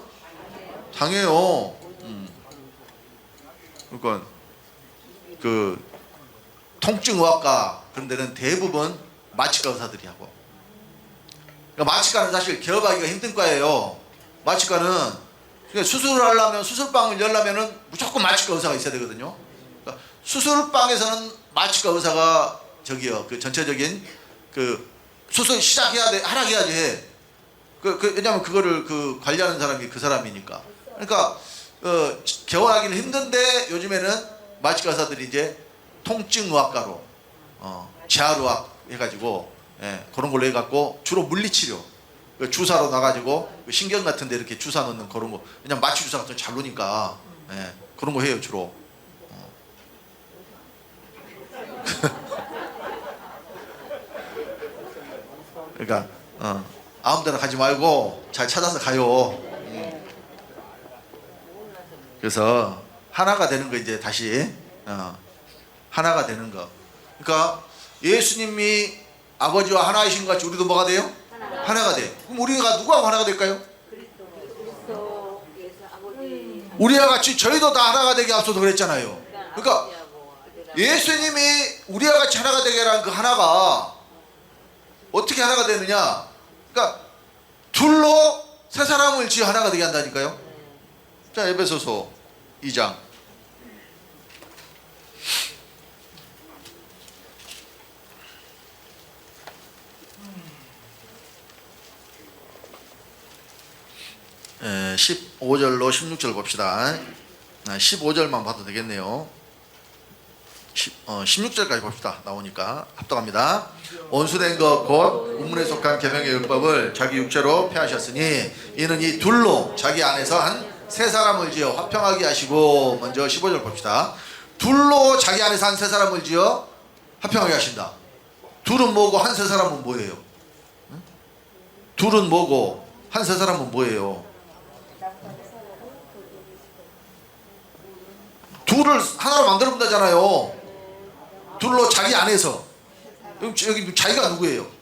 당해요. 그러니까 그 통증의학과 그런 데는 대부분 마취과 의사들이 하고. 그러니까 마취과는 사실 개업하기가 힘든 과예요. 마취과는 수술을 하려면 수술방을 열려면은 무조건 마취과 의사가 있어야 되거든요. 그러니까 수술방에서는 마취과 의사가 그 전체적인 그 수술 시작해야 돼, 하락해야지 해. 왜냐면 그거를 그 관리하는 사람이 그 사람이니까. 그러니까 개원하기는 힘든데 요즘에는 마취과 의사들이 이제 통증의학과로 재활의학 해가지고 그런 걸로 해갖고 주로 물리치료 주사로 나가지고 신경 같은데 이렇게 주사 넣는 그런 거 그냥 마취 주사 같은 거 잘 놓으니까 그런 거 해요 주로. 그러니까 아무데나 가지 말고 잘 찾아서 가요. 그래서 하나가 되는 거 이제 다시 하나가 되는 거. 그러니까 예수님이 아버지와 하나이신 것 같이 우리도 뭐가 돼요? 하나가 돼. 그럼 우리가 누구하고 하나가 될까요? 우리와 같이 저희도 다 하나가 되게 앞서도 그랬잖아요. 그러니까 예수님이 우리와 같이 하나가 되게 하라는 그 하나가 어떻게 하나가 되느냐? 그러니까 둘로 세 사람을 지어 하나가 되게 한다니까요. 자, 에베소서 2장. 에, 15절로 16절 봅시다. 15절만 봐도 되겠네요. 16절까지 봅시다. 나오니까 합독합니다. 온수된 것 곧 우물에 속한 계명의 율법을 자기 육체로 폐하셨으니 이는 이 둘로 자기 안에서 한 세 사람을 지어 화평하게 하시고. 먼저 15절 봅시다. 둘로 자기 안에서 한 세 사람을 지어 화평하게 하신다. 둘은 뭐고 한 세 사람은 뭐예요? 둘은 뭐고 한 세 사람은 뭐예요? 둘을 하나로 만들어 본다잖아요. 둘로 자기 안에서. 여기 자기가 누구예요?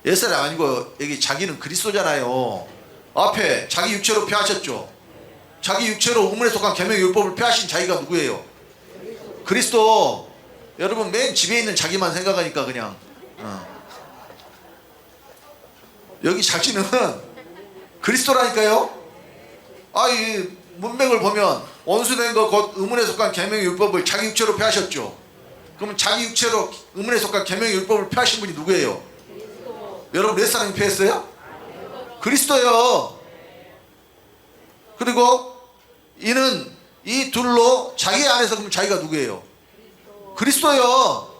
옛사람 아니고 여기 자기는 그리스도잖아요. 앞에 자기 육체로 폐하셨죠. 자기 육체로 우물에 속한 계명의 율법을 폐하신 자기가 누구예요? 그리스도. 여러분 맨 집에 있는 자기만 생각하니까 그냥 여기 자기는 그리스도라니까요. 이 문맥을 보면 원수된 것 곧 의문에 속한 계명의 율법을 자기 육체로 폐하셨죠. 그러면 자기 육체로 의문에 속한 계명의 율법을 폐하신 분이 누구예요? 여러분 몇 사람이 폐했어요? 그리스도요. 그리고 이는 이 둘로 자기 안에서 그럼 자기가 누구예요? 그리스도요.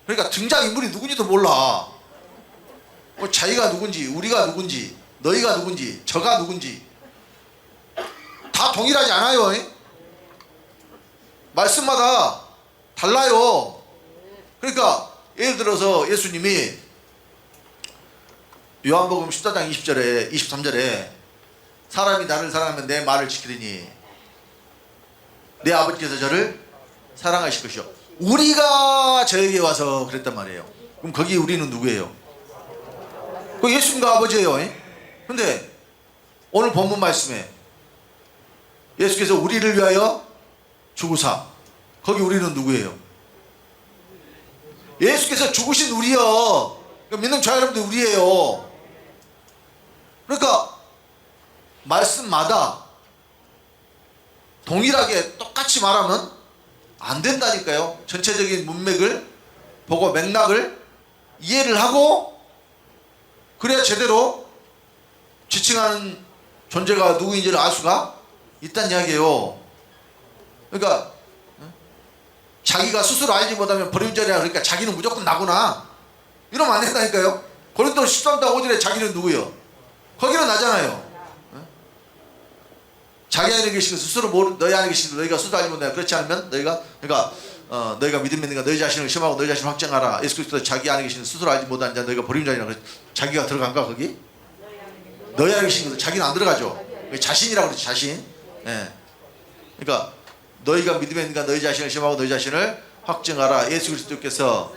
그러니까 등장인물이 누군지도 몰라. 자기가 누군지, 우리가 누군지, 너희가 누군지, 저가 누군지 다 동일하지 않아요. 말씀마다 달라요. 그러니까 예를 들어서 예수님이 요한복음 14장 20절에 23절에 사람이 나를 사랑하면 내 말을 지키리니 내 아버지께서 저를 사랑하실 것이요. 우리가 저에게 와서 그랬단 말이에요. 그럼 거기 우리는 누구예요? 그 예수님과 아버지예요. 근데 오늘 본문 말씀에 예수께서 우리를 위하여 죽으사. 거기 우리는 누구예요? 예수께서 죽으신 우리요. 믿는 저 여러분들 우리예요. 그러니까 말씀마다 동일하게 똑같이 말하면 안 된다니까요. 전체적인 문맥을 보고 맥락을 이해를 하고 그래야 제대로 지칭하는 존재가 누구인지를 알 수가 있다는 이야기예요. 그러니까 자기가 스스로 알지 못하면 버림자리야. 그러니까 자기는 무조건 나구나 이러면 안 된다니까요. 고린도 13장 5절에 자기는 누구요? 거기는 나잖아요. 자기 안에 계시고 스스로 너희 안에 계시고 너희가 스스로 알지 못한다. 그렇지 않으면 너희가 그러니까 너희가 믿음 있는가 너희 자신을 시험하고 너희 자신을 확증하라. 예수 그리스도 자기 안에 계시는 스스로 알지 못하는 자 너희가 버림자니라. 자기가 들어간가 거기? 너희 안에 계신 것 자기는 안 들어가죠. 자신이라고 그러지 자신. 그러니까 너희가 믿음에 있는가 너희 자신을 시험하고 너희 자신을 확증하라. 예수 그리스도께서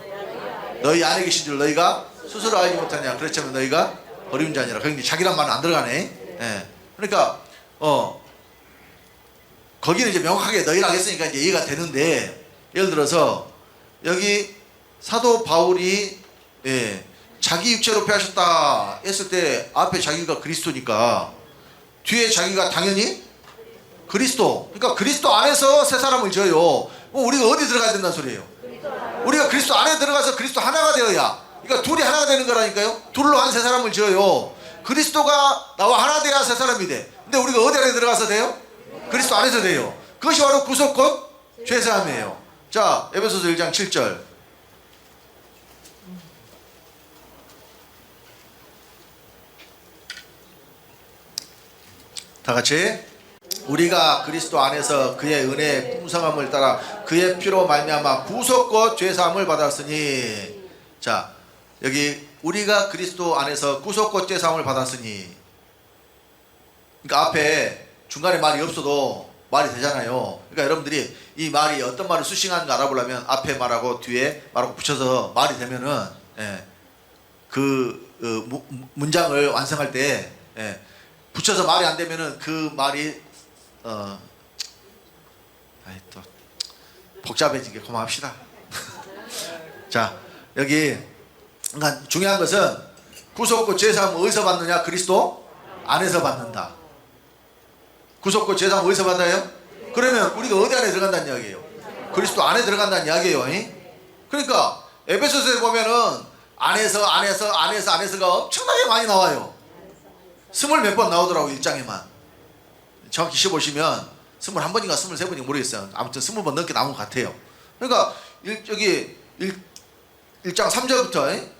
너희 안에 계신 줄 너희가 스스로 알지 못하냐. 그렇지 않으면 너희가 버림자니라. 그런데 자기란 말은 안 들어가네. 그러니까 거기는 이제 명확하게 너희라고 했으니까 이제 이해가 되는데 예를 들어서 여기 사도 바울이 자기 육체로 폐하셨다 했을 때 앞에 자기가 그리스도니까 뒤에 자기가 당연히 그리스도. 그러니까 그리스도 안에서 세 사람을 지어요. 우리가 어디 들어가야 된다는 소리예요? 우리가 그리스도 안에 들어가서 그리스도 하나가 되어야. 그러니까 둘이 하나가 되는 거라니까요. 둘로 한 세 사람을 지어요. 그리스도가 나와 하나 되어야 새 사람이 돼. 근데 우리가 어디 안에 들어가서 돼요? 그리스도 안에서 돼요. 그것이 바로 구속 곧 죄사함이에요. 자, 에베소서 1장 7절. 다 같이. 우리가 그리스도 안에서 그의 은혜의 풍성함을 따라 그의 피로 말미암아 구속 곧 죄사함을 받았으니. 자, 여기 우리가 그리스도 안에서 구속 곧 죄사함을 받았으니, 그러니까 앞에 중간에 말이 없어도 말이 되잖아요. 그러니까 여러분들이 이 말이 어떤 말을 수식하는가 알아보려면 앞에 말하고 뒤에 말하고 붙여서 말이 되면은 문장을 완성할 때 붙여서 말이 안 되면은 그 말이 또 복잡해지게 그만합시다. 자, 여기 그러니까 중요한 것은 구속고 죄사함 어디서 받느냐? 그리스도 안에서 받는다. 구속고 죄사함 어디서 받아요? 그러면 우리가 어디 안에 들어간다는 이야기예요? 그리스도 안에 들어간다는 이야기예요. 그러니까 에베소서에 보면은 안에서가 엄청나게 많이 나와요. 20몇 번 나오더라고 1장에만. 정확히 시보시면 21번인가 23번인가 모르겠어요. 아무튼 20번 넘게 나온 것 같아요. 그러니까 여기 1장 3절부터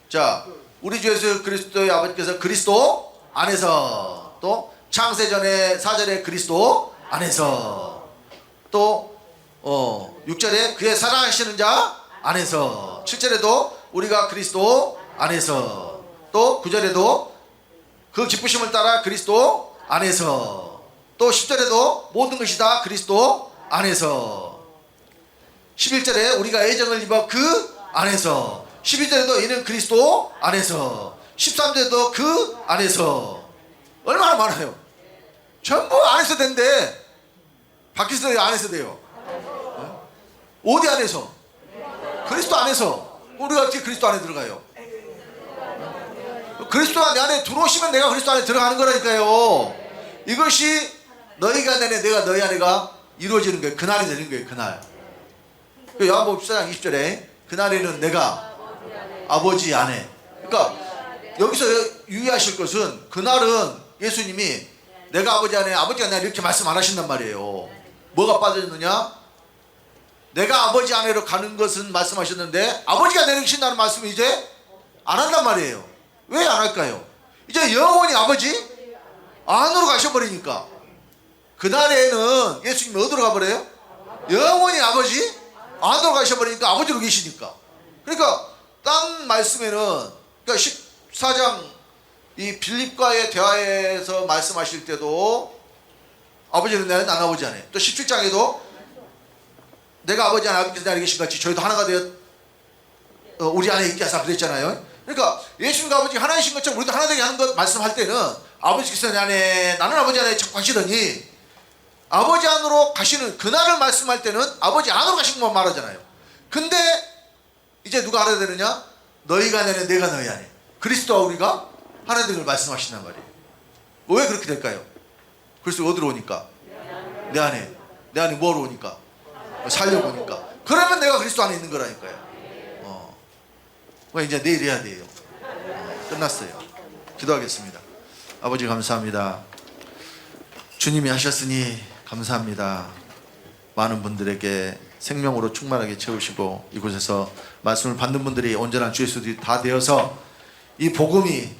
자, 우리 주 예수 그리스도의 아버지께서 그리스도 안에서, 또 창세전에 4절에 그리스도 안에서, 또 6절에 그의 사랑하시는 자 안에서, 7절에도 우리가 그리스도 안에서, 또 9절에도 그 기쁘심을 따라 그리스도 안에서, 또 10절에도 모든 것이 다 그리스도 안에서, 11절에 우리가 애정을 입어 그 안에서, 12절에도 이는 그리스도 안에서, 13절에도 그 안에서. 얼마나 많아요. 전부 안에서 된대. 바뀌어서 안에서 돼요. 어디 안에서? 그리스도 안에서. 우리가 어떻게 그리스도 안에 들어가요? 그리스도 안에 들어오시면 내가 그리스도 안에 들어가는 거라니까요. 이것이 너희가 내내 내가 너희 안에가 이루어지는 거예요. 그날이 되는 거예요. 그날. 요한복음 14장 20절에 그날에는 내가 아버지 안에. 그러니까 여기서 유의하실 것은 그날은 예수님이 내가 아버지 안에 아버지가 내가 이렇게 말씀 안 하신단 말이에요. 뭐가 빠져있느냐? 내가 아버지 안에로 가는 것은 말씀하셨는데 아버지가 내리신다는 말씀을 이제 안 한단 말이에요. 왜 안 할까요? 이제 영원히 아버지 안으로 가셔버리니까. 그날에는 예수님이 어디로 가버려요? 영원히 아버지 안으로 가셔버리니까 아버지로 계시니까. 그러니까 딴 말씀에는, 그러니까 14장 이 빌립과의 대화에서 말씀하실 때도 아버지는 내 안에 난 아버지 안에, 또 17장에도 내가 아버지 안에 아버지께서 내 안에 계신 같이 저희도 하나가 되어 우리 안에 있게 하사 그랬잖아요. 그러니까 예수님과 아버지 하나이신 것처럼 우리도 하나 되게 하는 것 말씀할 때는 아버지께서 내 안에 나는 아버지 안에 자꾸 하시더니 아버지 안으로 가시는 그날을 말씀할 때는 아버지 안으로 가신 것만 말하잖아요. 근데 이제 누가 하나 되느냐? 너희가 내 안에 내가 너희 안에, 그리스도와 우리가 하나 되는 걸 말씀하신단 말이에요. 왜 그렇게 될까요? 그리스도가 어디로 오니까? 내 안에 뭐로 오니까? 살려고 오니까. 그러면 내가 그리스도 안에 있는 거라니까요. 이제 내일 해야 돼요. 끝났어요. 기도하겠습니다. 아버지 감사합니다. 주님이 하셨으니 감사합니다. 많은 분들에게 생명으로 충만하게 채우시고 이곳에서 말씀을 받는 분들이 온전한 주 예수들이 다 되어서 이 복음이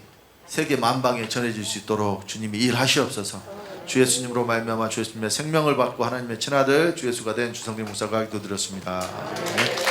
세계 만방에 전해질 수 있도록 주님이 일하시옵소서. 주 예수님으로 말미암아 주 예수님의 생명을 받고 하나님의 친아들 주 예수가 된 주성림 목사가 기도드렸습니다. 네.